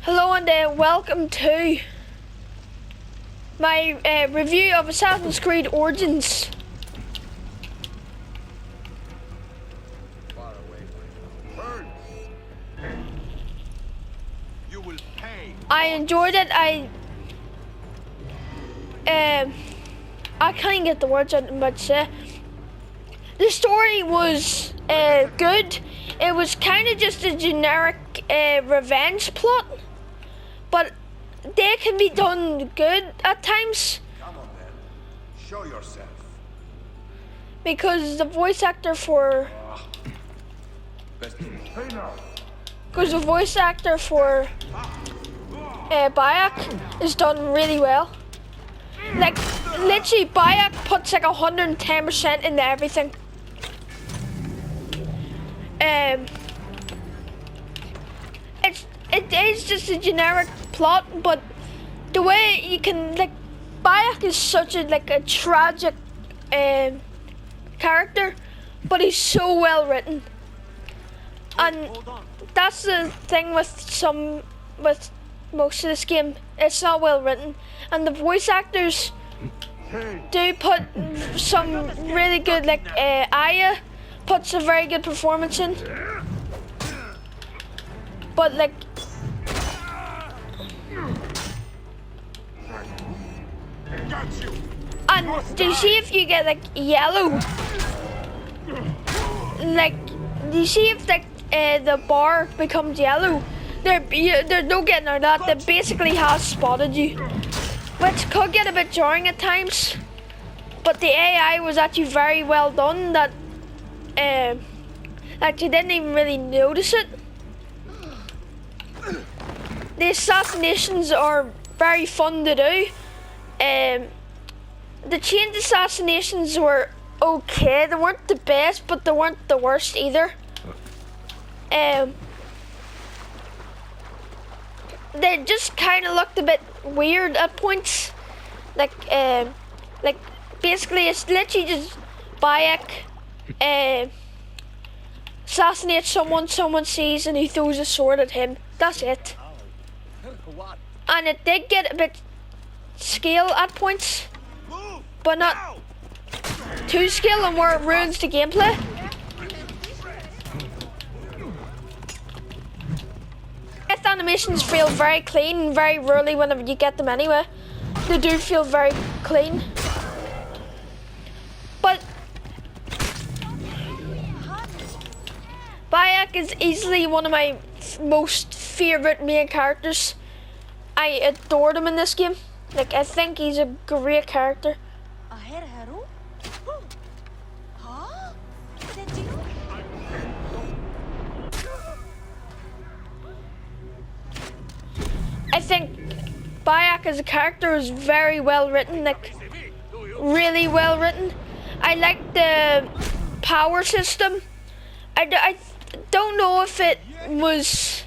Hello and welcome to my review of Assassin's Creed Origins. Far away. Burn. You will pay. I enjoyed it. I can't get the words out much say. The story was good. It was kind of just a generic revenge plot, but they can be done good at times. Come on then. Show yourself. Because the voice actor for Bayek is done really well. Like literally, Bayek puts like 110% into everything. It is just a generic plot, but the way you can Bayek is such a tragic character, but he's so well written, and that's the thing with most of this game. It's not well written, and the voice actors do put some really good. Aya puts a very good performance in, but and do you see if you get yellow? Do you see if the bar becomes yellow? There's no getting out of that. They basically has spotted you, which could get a bit jarring at times. But the AI was actually very well done. That you didn't even really notice it. The assassinations are very fun to do. The chained assassinations were okay. They weren't the best, but they weren't the worst either. They just kind of looked a bit weird at points. Basically, it's literally just Bayek assassinates someone sees, and he throws a sword at him. That's it. And it did get a bit scale at points, but not too scale, and where it ruins the gameplay. Death animations feel very clean, very rarely whenever you get them anyway. They do feel very clean. But Bayek is easily one of my most favourite main characters. I adored him in this game. I think he's a great character. I think Bayek as a character is very well written, really well written. I like the power system. I don't know if it was...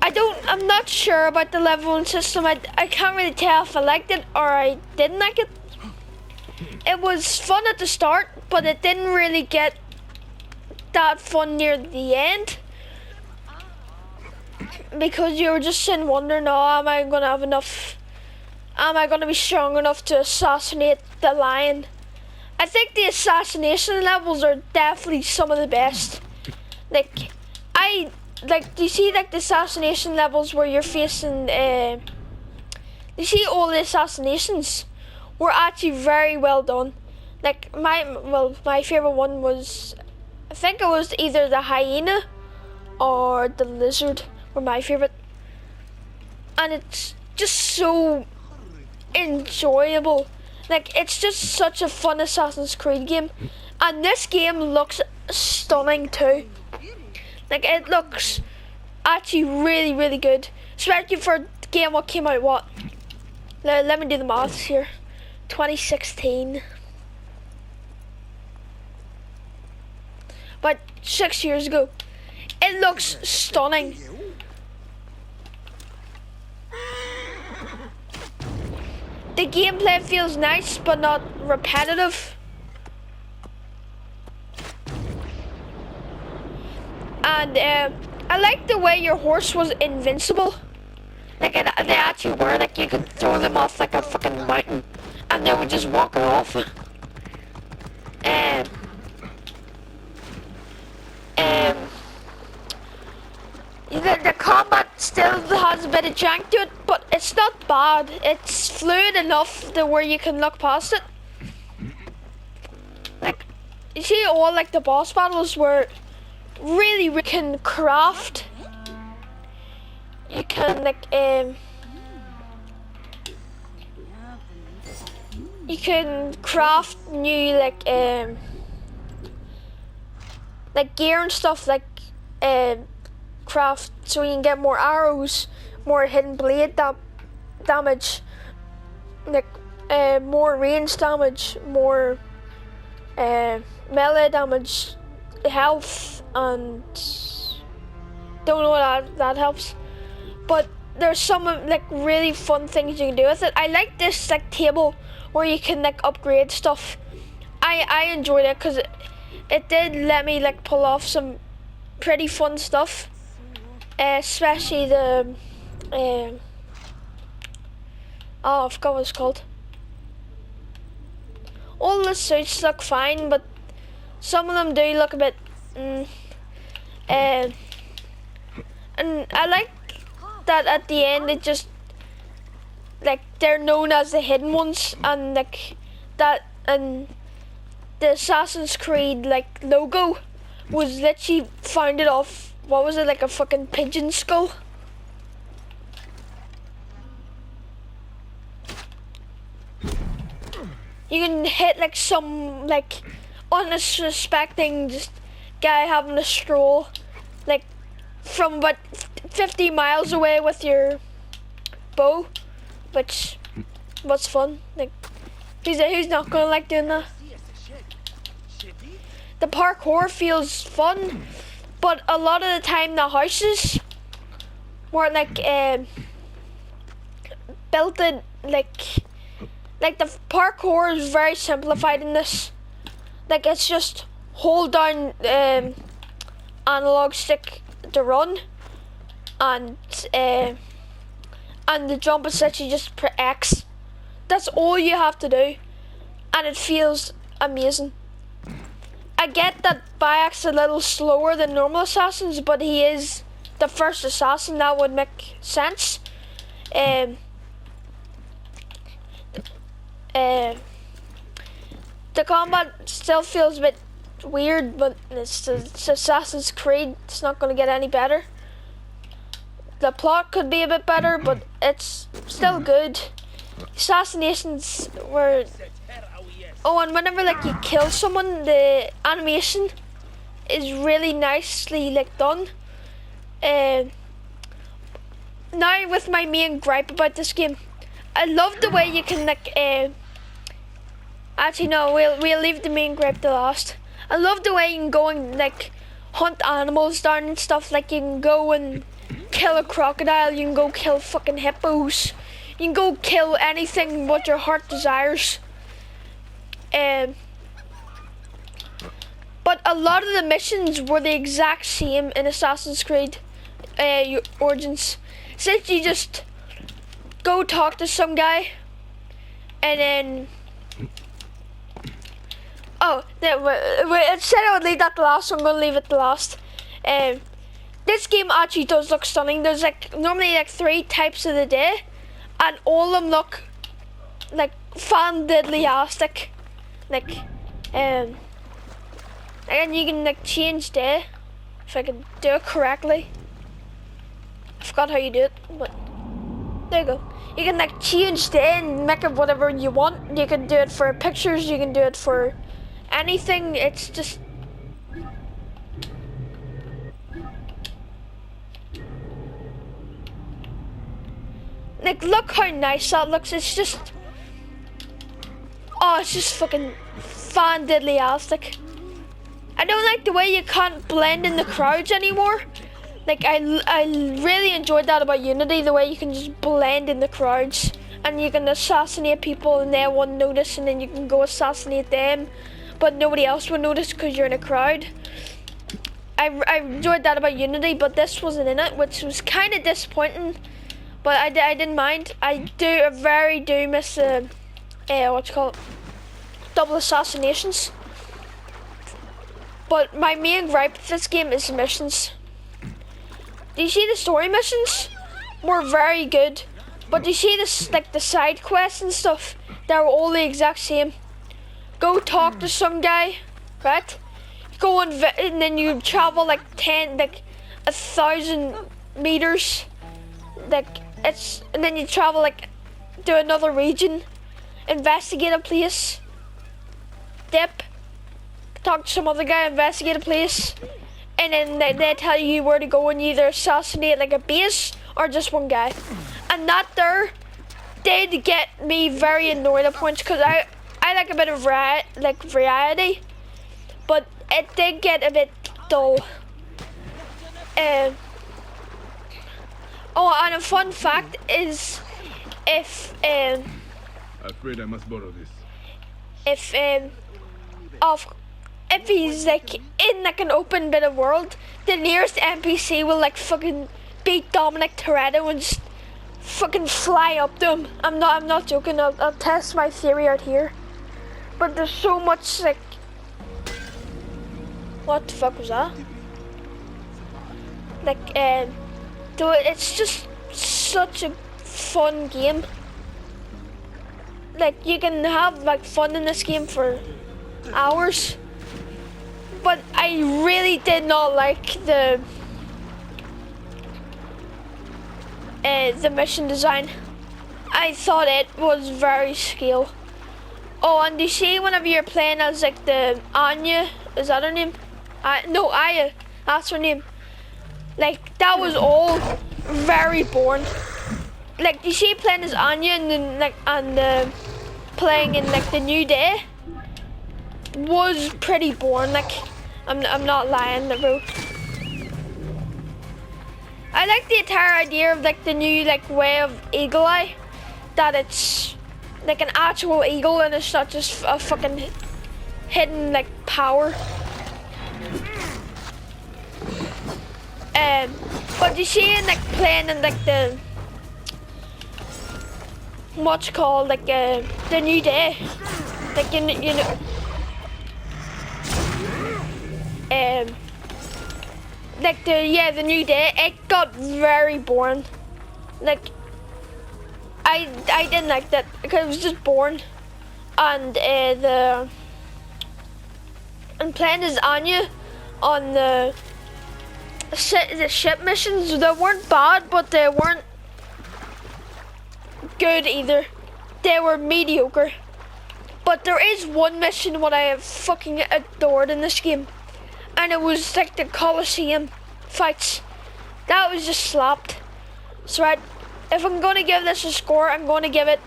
I'm not sure about the leveling system. I can't really tell if I liked it or I didn't like it. It was fun at the start, but it didn't really get that fun near the end. Because you were just sitting wondering, am I going to have enough? Am I going to be strong enough to assassinate the lion? I think the assassination levels are definitely some of the best. Do you see the assassination levels where you're facing, you see all the assassinations were actually very well done. My favorite one was, I think it was either the hyena or the lizard were my favorite. And it's just so enjoyable. It's just such a fun Assassin's Creed game. And this game looks stunning too. It looks actually really, really good. Especially for a game what came out, what? Let me do the maths here. 2016. About 6 years ago. It looks stunning. The gameplay feels nice, but not repetitive. And I like the way your horse was invincible. Like they actually were, like you could throw them off like a fucking mountain and they would just walk off. The combat still has a bit of jank to it, but it's not bad. It's fluid enough to where you can look past it. Like, you see all like the boss battles where really we can craft. You can like you can craft new like gear and stuff, like craft so you can get more arrows, more hidden blade damage, like more range damage, more melee damage, health, and don't know what that helps. But there's some like really fun things you can do with it. I like this like table where you can like upgrade stuff. I enjoyed it because it did let me like pull off some pretty fun stuff, especially the oh, I forgot what it's called. All the suits look fine, but some of them do look a bit and I like that at the end it just like they're known as the hidden ones, and like that, and the Assassin's Creed like logo was literally founded off, what was it, like a fucking pigeon skull. You can hit like some like unsuspecting just guy having a stroll like from about 50 miles away with your bow, which was fun. Like who's not gonna like doing that? The parkour feels fun, but a lot of the time the houses were like built in like the parkour is very simplified in this. Like it's just hold down analog stick to run, and the jump is literally just per X. That's all you have to do, and it feels amazing. I get that Bayek's a little slower than normal assassins, but he is the first assassin. That would make sense. The combat still feels a bit weird, but it's Assassin's Creed. It's not going to get any better. The plot could be a bit better, but it's still good. Assassinations were... Oh, and whenever like you kill someone, the animation is really nicely like done. Now with my main gripe about this game, I love the way you can like actually no, we'll leave the main gripe to last. I love the way you can go and like hunt animals down and stuff. Like you can go and kill a crocodile, you can go kill fucking hippos, you can go kill anything what your heart desires. But a lot of the missions were the exact same in Assassin's Creed Origins. Since you just go talk to some guy, and then said I would leave that to last, so I'm gonna leave it to last. This game actually does look stunning. There's like normally like 3 types of the day, and all of them look like fan-diddly-astic. Like, and you can like change day, if I can do it correctly. I forgot how you do it, but there you go. You can like change day and make it whatever you want. You can do it for pictures, you can do it for anything. It's just like, look how nice that looks. It's just, oh, it's just fucking fan-diddly-astic. I don't like the way you can't blend in the crowds anymore. Like, I really enjoyed that about Unity, the way you can just blend in the crowds and you can assassinate people and they won't notice, and then you can go assassinate them, but nobody else will notice because you're in a crowd. I enjoyed that about Unity, but this wasn't in it, which was kind of disappointing. But I didn't mind. I do miss what you call it, double assassinations. But my main gripe with this game is the missions. Do you see the story missions were very good, but do you see this, like the side quests and stuff? They were all the exact same. Go talk to some guy, right? Go and then you travel like 1,000 meters, and then you travel like to another region, investigate a place, dip, talk to some other guy, investigate a place, and then they tell you where to go and you either assassinate like a base or just one guy. And that there did get me very annoyed at points, because I like a bit of variety, but it did get a bit dull. Oh, and a fun fact is, if Afraid I must borrow this. if he's like in like an open bit of world, the nearest NPC will like fucking beat Dominic Toretto and just fucking fly up to him. I'm not joking. I'll test my theory out here. But there's so much like, what the fuck was that? Like it's just such a fun game. Like you can have like fun in this game for hours. But I really did not like the mission design. I thought it was very scale. Oh, and you see whenever you're playing as like the Anya, is that her name? No, Aya, that's her name. Like that was all very boring. Like you see playing as Anya and then playing in like the New Day was pretty boring. Like I'm not lying, bro. I like the entire idea of like the new like way of Eagle Eye, that it's like an actual eagle and it's not just a fucking hidden like power. But you see in like playing in like the what's called like the New Day, like you know. Like the New Day, it got very boring. Like I didn't like that because it was just boring, and playing as Anya on the ship missions, they weren't bad, but they weren't good either. They were mediocre. But there is one mission what I have fucking adored in this game, and it was like the Colosseum fights. That was just slapped. So if I'm going to give this a score, I'm going to give it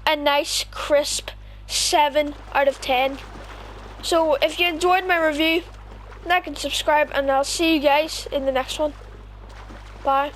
a nice crisp 7 out of 10. So if you enjoyed my review, like and subscribe, and I'll see you guys in the next one. Bye.